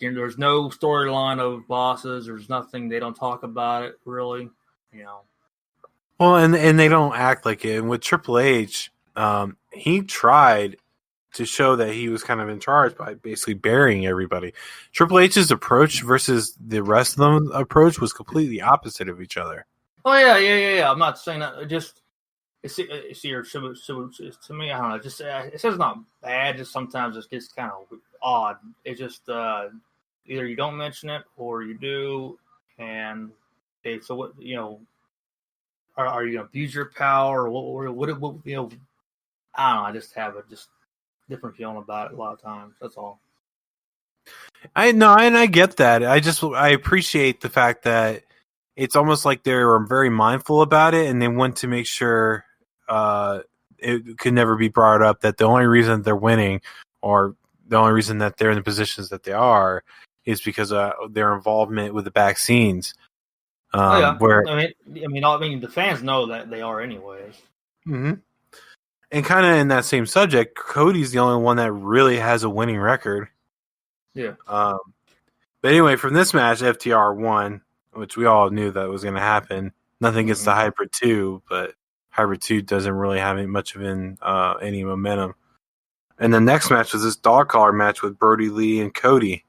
there's no storyline of bosses. There's nothing. They don't talk about it really. Well, and they don't act like it. And with Triple H, he tried to show that he was kind of in charge by basically burying everybody. Triple H's approach versus the rest of them approach was completely opposite of each other. Oh yeah. I'm not saying that. Just to me, I don't know. Just it says not bad. Just sometimes it gets kind of odd. It just either you don't mention it or you do, and okay. So what are you gonna abuse your power or what? I don't know. I just have a different feeling about it a lot of times. That's all. I know, and I get that. I appreciate the fact that it's almost like they were very mindful about it, and they want to make sure it could never be brought up that the only reason they're winning, or the only reason that they're in the positions that they are, is because of their involvement with the back scenes. Where I mean, the fans know that they are anyways. Mm-hmm. And kind of in that same subject, Cody's the only one that really has a winning record. Yeah. But anyway, from this match, FTR won, which we all knew that was going to happen. Nothing against the Hybrid 2, but Hybrid 2 doesn't really have much of any momentum. And the next match was this dog collar match with Brody Lee and Cody.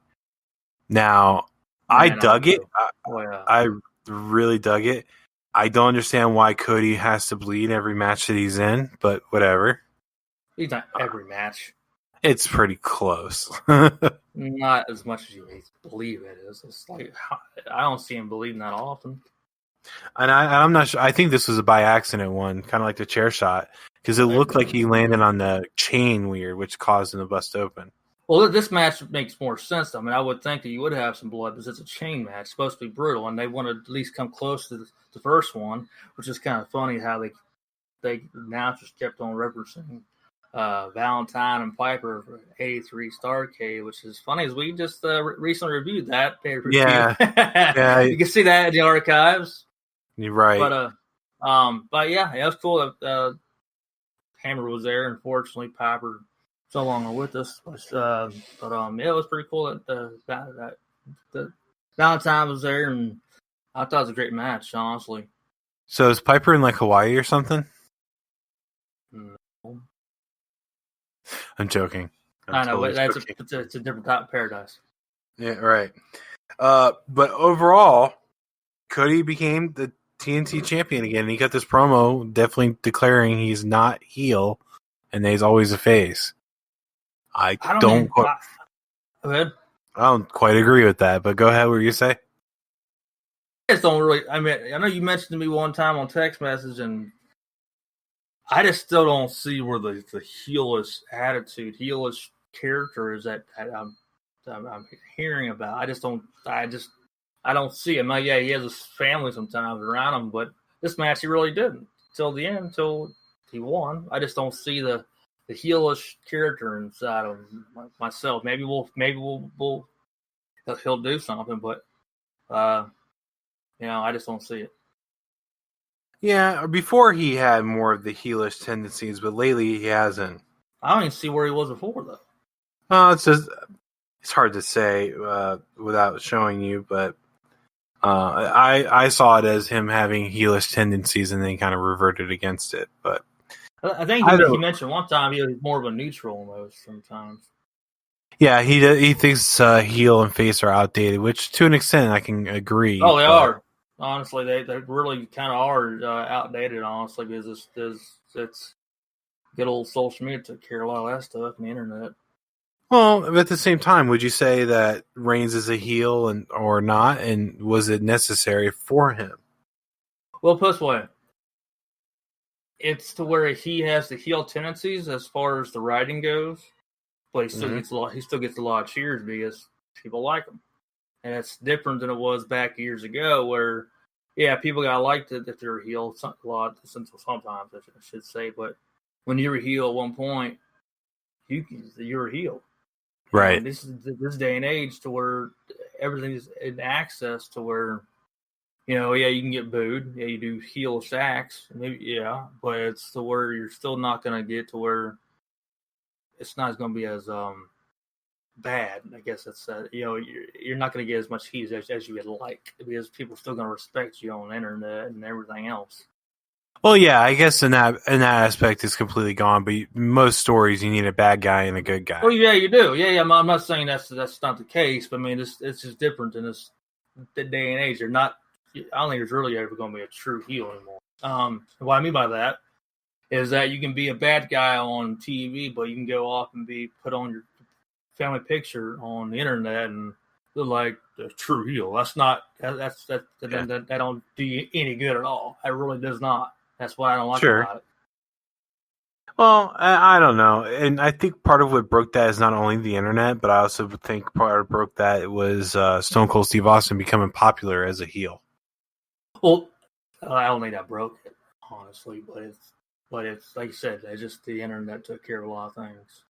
Now, I dug it. I really dug it. I don't understand why Cody has to bleed every match that he's in, but whatever. He's not every match. It's pretty close. Not as much as you believe it is. It's like I don't see him bleeding that often. And I'm not sure. I think this was a by accident one, kind of like the chair shot, because it looked like he landed on the chain weird, which caused him to bust open. Well, this match makes more sense. I mean, I would think that you would have some blood because it's a chain match. It's supposed to be brutal, and they want to at least come close to the first one, which is kind of funny how they announcers kept on referencing Valentine and Piper for 83 Starrcade, which is funny as we just recently reviewed that pay-per-view. Yeah. You can see that in the archives. You're right. But yeah, it was cool that Hammer was there. Unfortunately, Piper so long with us, it was pretty cool that Valentine was there, and I thought it was a great match, honestly. So is Piper in like Hawaii or something? No. I'm joking. I know, but it's a different type of paradise. Yeah, right. But overall, Cody became the TNT champion again. He got this promo definitely declaring he's not heel and that he's always a face. I don't quite agree with that, but go ahead. What you say? I just don't really. I mean, I know you mentioned to me one time on text message, and I just still don't see where the heelish attitude, heelish character is that I'm hearing about. I don't see him. Like, yeah, he has his family sometimes around him, but this match he really didn't till the end, until he won. I just don't see the heelish character inside of myself. Maybe he'll do something, but I just don't see it. Yeah, before he had more of the heelish tendencies, but lately he hasn't. I don't even see where he was before, though. It's hard to say without showing you, but I saw it as him having heelish tendencies and then kind of reverted against it. But I think he mentioned one time he was more of a neutral almost sometimes. Yeah, he thinks heel and face are outdated, which to an extent I can agree. Oh, they are. Honestly, they really kind of are outdated, honestly, because it's good old social media took care of a lot of that stuff and the internet. Well, at the same time, would you say that Reigns is a heel or not, and was it necessary for him? Well, put this way, it's to where he has the heel tendencies as far as the writing goes, but he still gets a lot of cheers because people like him. And it's different than it was back years ago where, yeah, people got liked it if they were heel a lot, sometimes I should say. But when you were heel at one point, you were heel. Right. And this is this day and age to where everything is in access to where, you can get booed. Yeah, you do heel acts. Maybe, yeah, but it's to where you're still not going to get to where it's not going to be as bad. I guess that's you're not going to get as much heat as you would like, because people are still going to respect you on the internet and everything else. Well, yeah, I guess in that aspect, it's completely gone. But most stories, you need a bad guy and a good guy. Well, yeah, you do. Yeah. I'm not saying that's not the case, but I mean, it's just different in this day and age. They're not. I don't think there's really ever going to be a true heel anymore. What I mean by that is that you can be a bad guy on TV, but you can go off and be put on your family picture on the internet and look like the true heel. That's not. That don't do you any good at all. It really does not. That's what I don't like about it. Well, I don't know. And I think part of what broke that is not only the internet, but I also think part of what broke that was Stone Cold Steve Austin becoming popular as a heel. Well, I don't think that broke it, honestly, but it's like you said, it's just the internet took care of a lot of things.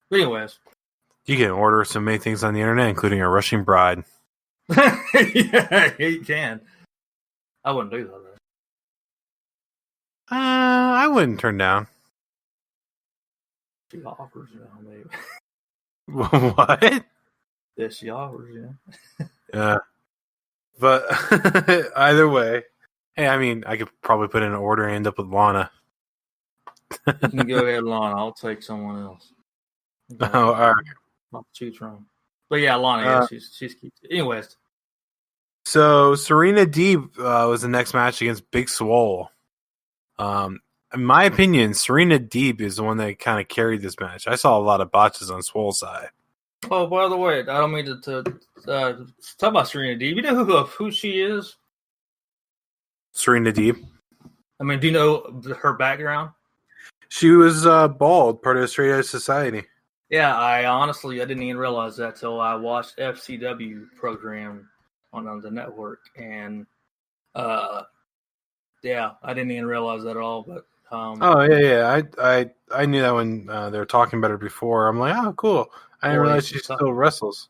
But anyways. You can order so many things on the internet, including a Russian bride. Yeah, you can. I wouldn't do that, though. I wouldn't turn down. She offers, maybe. What? Yeah, she offers, Yeah. But either way, hey, I mean, I could probably put in an order and end up with Lana. You can go ahead, Lana. I'll take someone else. All right. Not choose from. But yeah, Lana, she's cute. Anyways. So Serena Deeb was the next match against Big Swole. In my opinion, Serena Deeb is the one that kind of carried this match. I saw a lot of botches on Swole's side. Oh, by the way, I don't mean to talk about Serena Deeb. You know who she is? Serena Deeb. I mean, do you know her background? She was bald, part of the Straight Edge Society. Yeah, I didn't even realize that till I watched FCW program on the network, and yeah, I didn't even realize that at all. But I knew that when they were talking about her before. I'm like, oh, cool. I didn't realize she still wrestles.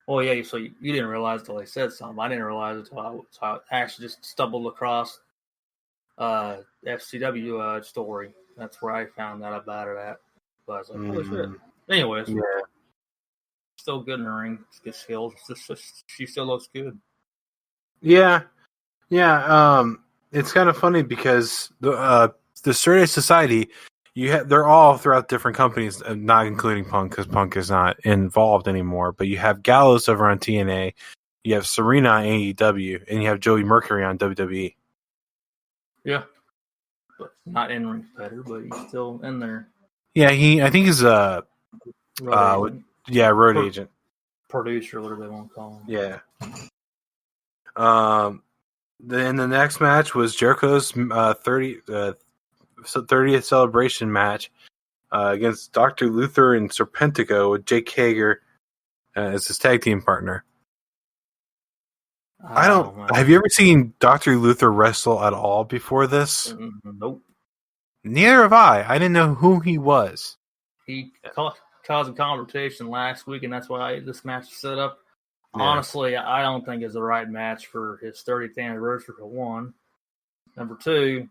Oh yeah, so you didn't realize until they said something. I didn't realize it until I actually just stumbled across FCW story. That's where I found out about it at. But I was like, holy shit. Anyways, yeah, still good in the ring. Gets healed. She still looks good. Yeah. It's kind of funny because the Straight Edge Society, they're all throughout different companies, not including Punk because Punk is not involved anymore. But you have Gallows over on TNA, you have Serena on AEW, and you have Joey Mercury on WWE. Yeah, but not in ring better, but he's still in there. Yeah, I think he's a road agent, producer, whatever they want to call him. Yeah. Then the next match was Jericho's 30th celebration match against Dr. Luther and Serpentico with Jake Hager as his tag team partner. Have you ever seen Dr. Luther wrestle at all before this? Nope. Neither have I. I didn't know who he was. He caused a confrontation last week, and that's why this match is set up. Yeah. Honestly, I don't think it's the right match for his 30th anniversary, for one. Number two,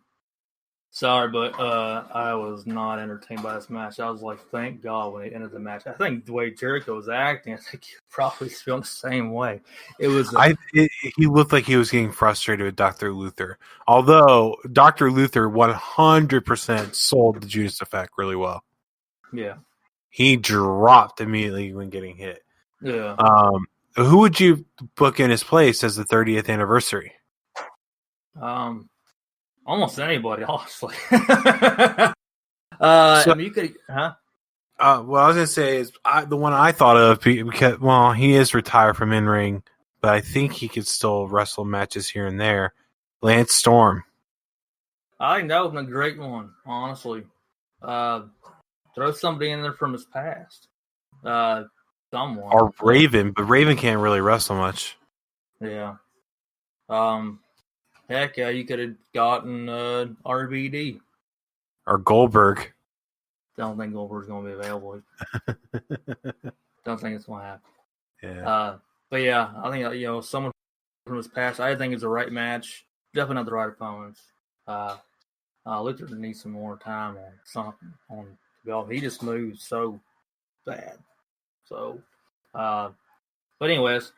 sorry, but I was not entertained by this match. I was like, thank God when he ended the match. I think the way Jericho was acting, I think he probably feeling the same way. It was. He looked like he was getting frustrated with Dr. Luther. Although Dr. Luther 100% sold the Judas Effect really well. Yeah. He dropped immediately when getting hit. Yeah. Who would you book in his place as the 30th anniversary? Almost anybody, honestly. I mean, you could, huh? What I was gonna say is the one I thought of because he is retired from in-ring, but I think he could still wrestle matches here and there. Lance Storm. I think that would be a great one, honestly. Throw somebody in there from his past. Someone. Or Raven, but Raven can't really wrestle much. Yeah. Heck, you could have gotten RVD. Or Goldberg. I don't think Goldberg's going to be available. Don't think it's going to happen. Yeah. But yeah, I think, someone from his past, I think it's the right match. Definitely not the right opponents. Luther needs some more time on something. He just moves so bad. So, but anyways,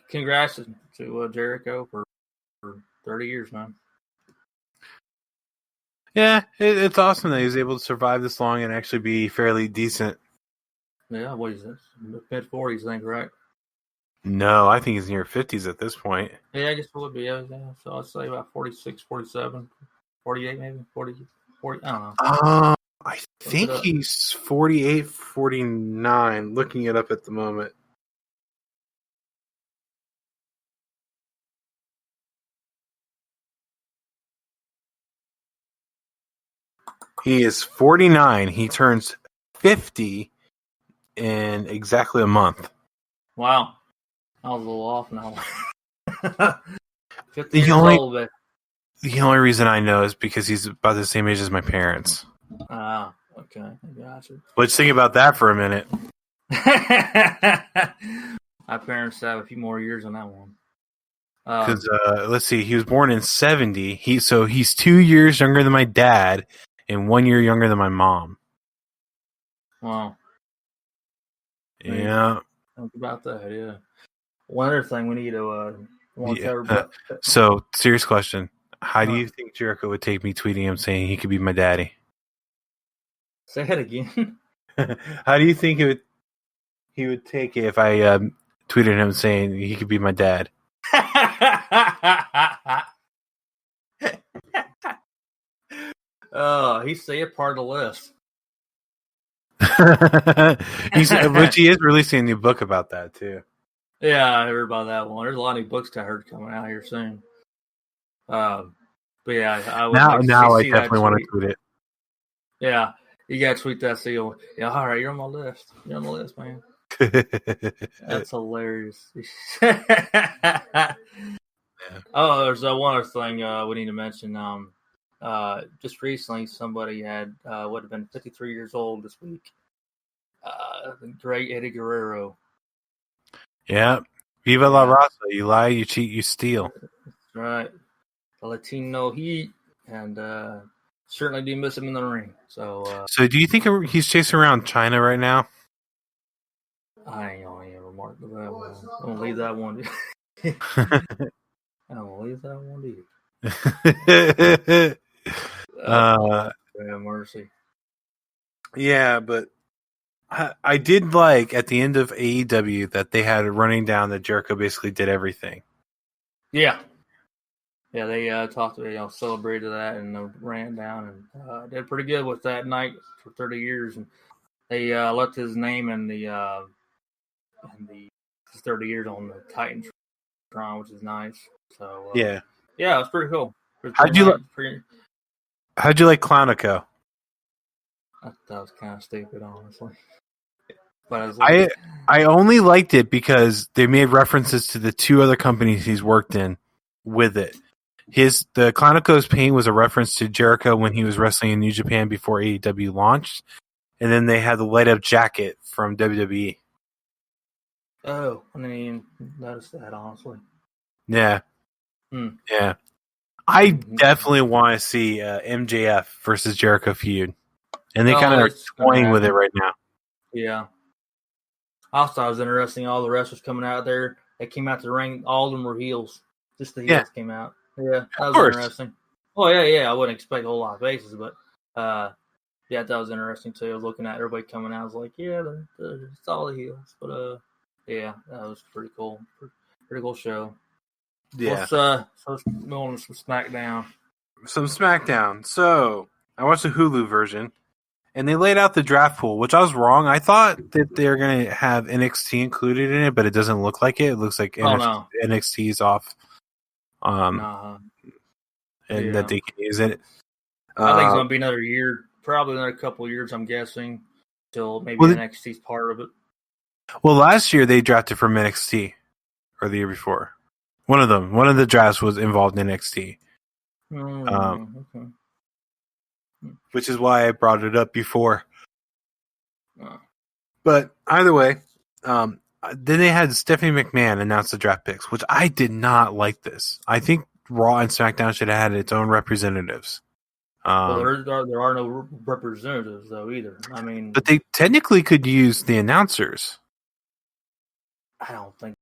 congrats to Jericho for 30 years, man. Yeah, it's awesome that he was able to survive this long and actually be fairly decent. Yeah, what is this? Mid-40s, I think, right? No, I think he's near 50s at this point. Yeah, I guess it would be. Yeah. So I'd say about 46, 47, 48 maybe, 40, I don't know. I think he's 48, 49. Looking it up at the moment. He is 49. He turns 50 in exactly a month. Wow. I was a little off now. 50 The years only- old, but... The only reason I know is because he's about the same age as my parents. Ah, okay. I gotcha. Let's think about that for a minute. My parents have a few more years on that one. Because let's see, he was born in 70. He's 2 years younger than my dad and 1 year younger than my mom. Wow. Yeah. Think about that, yeah. One other thing we need to So, serious question. How do you think Jericho would take me tweeting him saying he could be my daddy? Say it again. How do you think he would take it if I tweeted him saying he could be my dad? He'd say it part of the list. But he is releasing a new book about that too. Yeah, I heard about that one. There's a lot of new books I heard coming out here soon. But yeah, I would now I definitely want to tweet it. Yeah, you gotta tweet that seal. Yeah, all right, you're on my list. You're on the list, man. That's hilarious. Oh, there's one other thing we need to mention. Just recently, somebody had would have been 53 years old this week. The great Eddie Guerrero. Yeah, Viva la Raza. You lie, you cheat, you steal. That's right. The Latino heat, and certainly do miss him in the ring. So do you think he's chasing around China right now? I ain't gonna even remark to that one. I'm gonna leave that one. I'm gonna leave that one to you. Mercy. Yeah, but I did like at the end of AEW that they had it running down that Jericho basically did everything. Yeah. Yeah, they celebrated that and ran down and did pretty good with that night for 30 years. And they left his name in the 30 years on the Titantron, which is nice. So yeah, it was pretty cool. How'd you like Clownico? I thought it was kind of stupid, honestly. But I only liked it because they made references to the two other companies he's worked in with it. The Clownico's paint was a reference to Jericho when he was wrestling in New Japan before AEW launched, and then they had the light up jacket from WWE. Oh, I didn't even notice that, honestly. Yeah. Yeah. I definitely want to see MJF versus Jericho feud. And they kind of are toying with it right now. Yeah. I thought it was interesting. All the wrestlers coming out there, they came out to the ring, all of them were heels. Just the heels came out. Yeah, that was interesting. Oh, yeah. I wouldn't expect a whole lot of faces, but that was interesting too. I was looking at everybody coming out. I was like, yeah, it's all the heels. But yeah, that was pretty cool. Pretty cool show. Yeah. Let's move on to some SmackDown. So I watched the Hulu version, and they laid out the draft pool, which I was wrong. I thought that they were going to have NXT included in it, but it doesn't look like it. It looks like NXT's off. And that they can use it. I think it's going to be another year, probably another couple of years, I'm guessing, till maybe NXT's part of it. Well, last year they drafted from NXT, or the year before. One of the drafts was involved in NXT. Okay. Which is why I brought it up before. But either way, then they had Stephanie McMahon announce the draft picks, which I did not like this. I think Raw and SmackDown should have had its own representatives. Well, there are no representatives, though, either. I mean... But they technically could use the announcers. I don't think